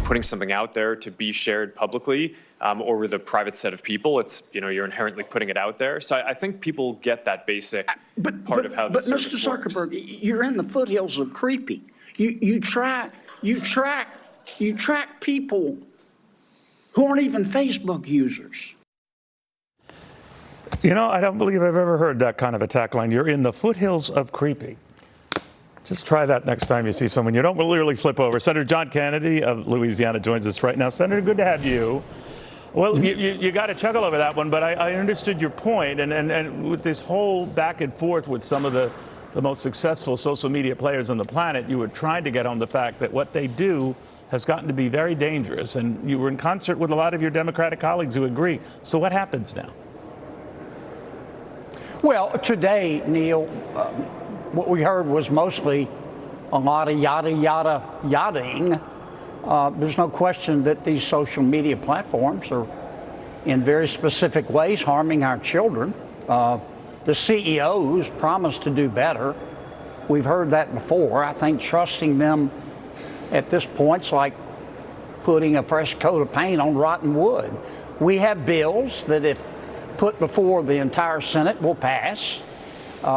putting something out there to be shared publicly, or with a private set of people. It's, you're inherently putting it out there. So I think people get that basic part of how the service works. But Mr. Zuckerberg, you're in the foothills of creepy. You track people who aren't even Facebook users. I don't believe I've ever heard that kind of a tagline. You're in the foothills of creepy. Just try that next time you see someone. You don't literally flip over. Senator John Kennedy of Louisiana joins us right now. Senator, good to have you. Well, you got to chuckle over that one, but I understood your point. And with this whole back and forth with some of the most successful social media players on the planet, you were trying to get on the fact that what they do has gotten to be very dangerous. And you were in concert with a lot of your Democratic colleagues who agree. So what happens now? Well, today, Neil, what we heard was mostly a lot of yadaing. There's no question that these social media platforms are in very specific ways harming our children. The CEOs promised to do better. We've heard that before. I think trusting them at this point is like putting a fresh coat of paint on rotten wood. We have bills that, if put before the entire Senate, will pass,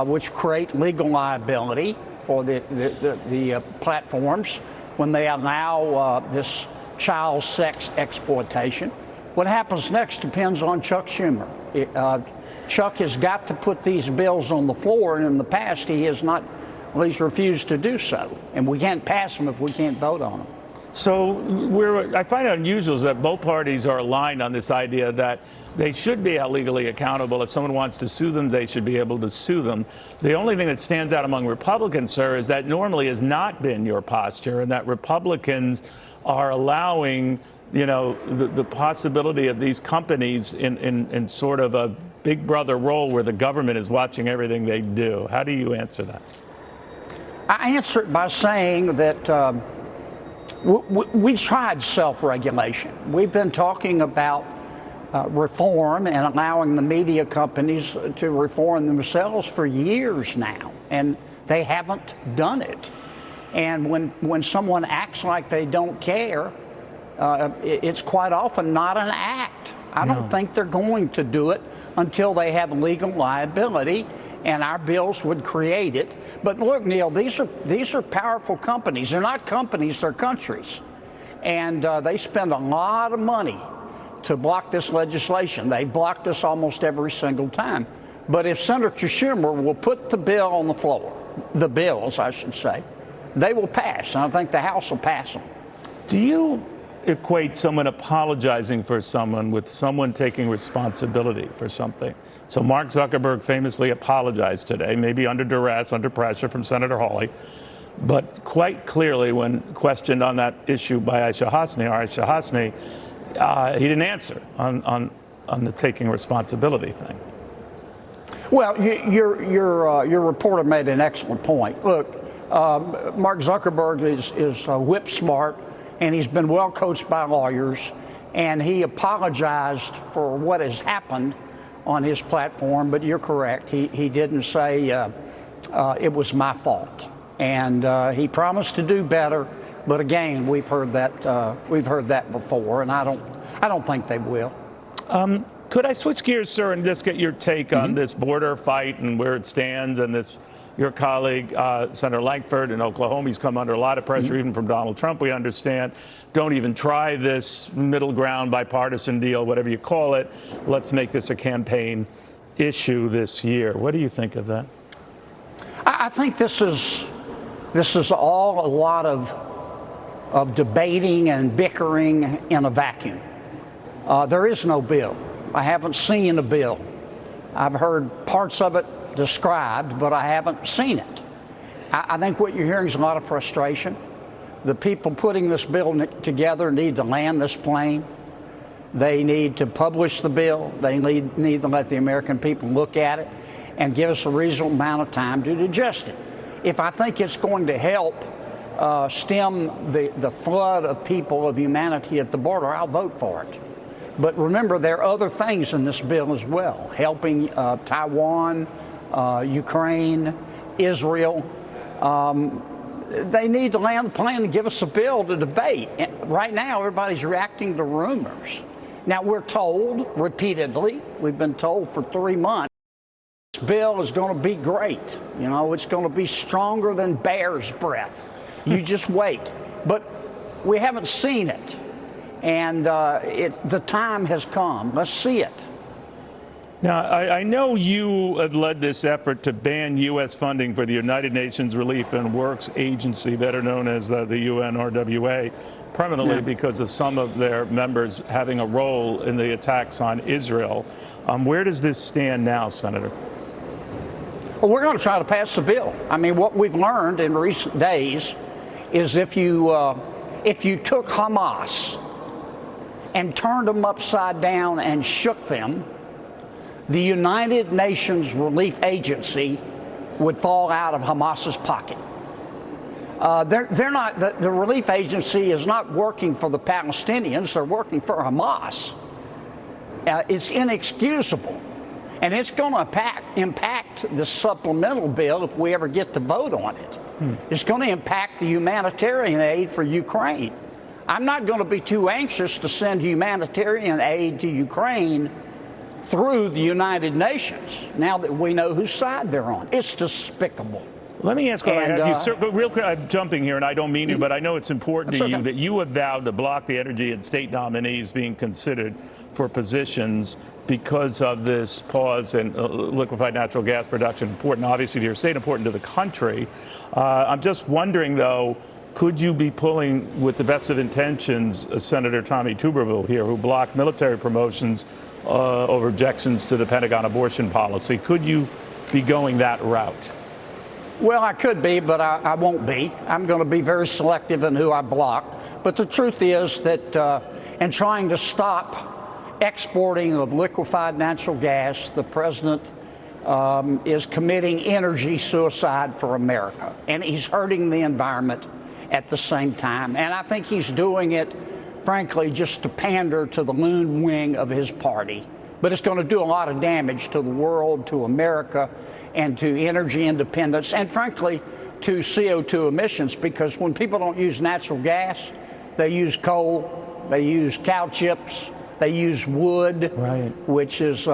which create legal liability for the platforms when they allow this child sex exploitation. What happens next depends on Chuck Schumer. Chuck has got to put these bills on the floor, and in the past he has not, well, he's refused to do so. And we can't pass them if we can't vote on them. So I find it unusual that both parties are aligned on this idea that they should be legally accountable. If someone wants to sue them, they should be able to sue them. The only thing that stands out among Republicans, sir, is that normally has not been your posture, and that Republicans are allowing, the possibility of these companies in sort of a big brother role where the government is watching everything they do. How do you answer that? I answer it by saying that we tried self-regulation. We've been talking about reform and allowing the media companies to reform themselves for years now, and they haven't done it. And when someone acts like they don't care, it's quite often not an act. I don't think they're going to do it until they have legal liability, and our bills would create it. But look, Neil, these are powerful companies. They're not companies, they're countries. And they spend a lot of money to block this legislation. They blocked us almost every single time. But if Senator Schumer will put the bill on the floor, the bills, I should say, they will pass. And I think the House will pass them. Do you equate someone apologizing for someone with someone taking responsibility for something? So Mark Zuckerberg famously apologized today, maybe under duress, under pressure from Senator Hawley, but quite clearly when questioned on that issue by Aisha Hasni, he didn't answer on the taking responsibility thing. Well, your reporter made an excellent point. Look, Mark Zuckerberg is whip smart, and he's been well coached by lawyers, and he apologized for what has happened on his platform. But you're correct; he didn't say it was my fault, and he promised to do better. But again, we've heard that before, and I don't think they will. Could I switch gears, sir, and just get your take on this border fight and where it stands, and this? Your colleague, Senator Lankford in Oklahoma, he's come under a lot of pressure, even from Donald Trump, we understand. Don't even try this middle ground bipartisan deal, whatever you call it. Let's make this a campaign issue this year. What do you think of that? I think this is all a lot of debating and bickering in a vacuum. There is no bill. I haven't seen a bill. I've heard parts of it described, but I haven't seen it. I think what you're hearing is a lot of frustration. The people putting this bill together need to land this plane. They need to publish the bill. They need to let the American people look at it and give us a reasonable amount of time to digest it. If I think it's going to help stem the flood of people, of humanity at the border, I'll vote for it. But remember, there are other things in this bill as well, helping Taiwan, Ukraine, Israel. they need to land the plane and give us a bill to debate. And right now, everybody's reacting to rumors. Now, we're told repeatedly, we've been told for 3 months, this bill is going to be great. You know, it's going to be stronger than bear's breath. You just wait. But we haven't seen it. And the time has come. Let's see it. Now, I know you have led this effort to ban U.S. funding for the United Nations Relief and Works Agency, better known as the UNRWA, permanently because of some of their members having a role in the attacks on Israel. Where does this stand now, Senator? Well, we're going to try to pass the bill. I mean, what we've learned in recent days is if you took Hamas and turned them upside down and shook them, the United Nations Relief Agency would fall out of Hamas's pocket. They're not. The relief agency is not working for the Palestinians. They're working for Hamas. It's inexcusable, and it's going to impact the supplemental bill if we ever get to vote on it. It's going to impact the humanitarian aid for Ukraine. I'm not going to be too anxious to send humanitarian aid to Ukraine through the United Nations, now that we know whose side they're on. It's despicable. Let me ask, but real quick, I'm jumping here, and I don't mean to, but I know it's important to you that you have vowed to block the energy and state nominees being considered for positions because of this pause in liquefied natural gas production, important obviously to your state, important to the country. I'm just wondering, though, could you be pulling, with the best of intentions, Senator Tommy Tuberville here, who blocked military promotions over objections to the Pentagon abortion policy? Could you be going that route? Well, I could be, but I won't be. I'm going to be very selective in who I block. But the truth is that in trying to stop exporting of liquefied natural gas, the president is committing energy suicide for America. And he's hurting the environment at the same time. And I think he's doing it, frankly, just to pander to the loon wing of his party. But it's going to do a lot of damage to the world, to America, and to energy independence, and frankly, to CO2 emissions, because when people don't use natural gas, they use coal, they use cow chips, they use wood, which is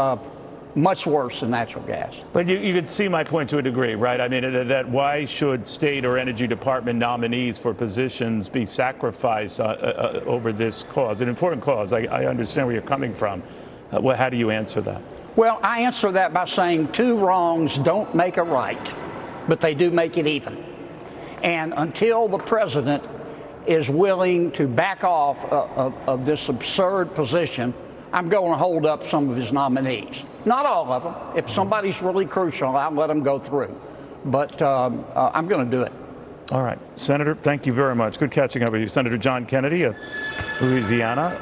much worse than natural gas. But you could see my point to a degree, right? I mean, that why should state or energy department nominees for positions be sacrificed over this cause, an important cause? I understand where you're coming from. How do you answer that? Well, I answer that by saying 2 wrongs don't make a right, but they do make it even. And until the president is willing to back off of this absurd position, I'm going to hold up some of his nominees. Not all of them. If somebody's really crucial, I'll let them go through. But I'm going to do it. All right. Senator, thank you very much. Good catching up with you. Senator John Kennedy of Louisiana.